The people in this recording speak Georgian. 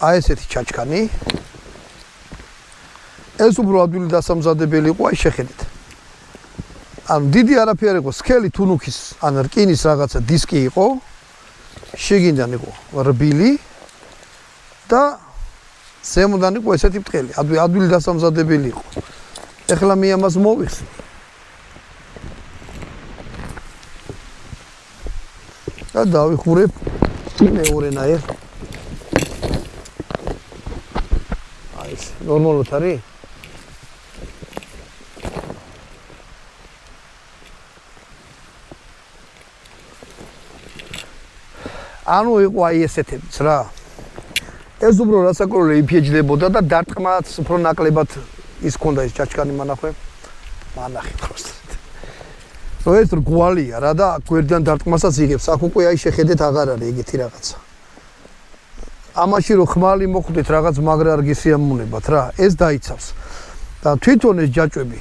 აი ესეთი ჩაჩქანი. ეს უფრო ადვილი დასამზადებელი იყო, აი შეხედეთ. ანუ დიდი არაფერი იყო, სქელი თუნუქის, ან რკინის რაღაცა დისკი იყო. შიგნიდან იყო რბილი და ზემოდან იყო ესეთი ბრტყელი, ადვილი დასამზადებელი იყო. ეხლა მე ამას მოვიხსნი. და დავიხურებ მეორენაერ. აი ეს ნორმალურად არის? ანუ იყო აი ესეთებიც რა. ეს უფრო რასაკურველი იფიეჯდებოდა და დარტყმაც უფრო ნაკლებად ის ქონდა ეს ჩაჩქანი მანახე. მანახე просто. ეს რგვალია რა და გვერდიდან დარტყმასაც იღებს. აქ უკვე აი შეხედეთ აღარ არის ეგეთი რაღაცა. ამაში რო ხმალი მოხვდეთ რაღაც მაგრა არ გისიამოვნებათ რა. ეს დაიცავს. და თვითონ ეს ჯაჭვები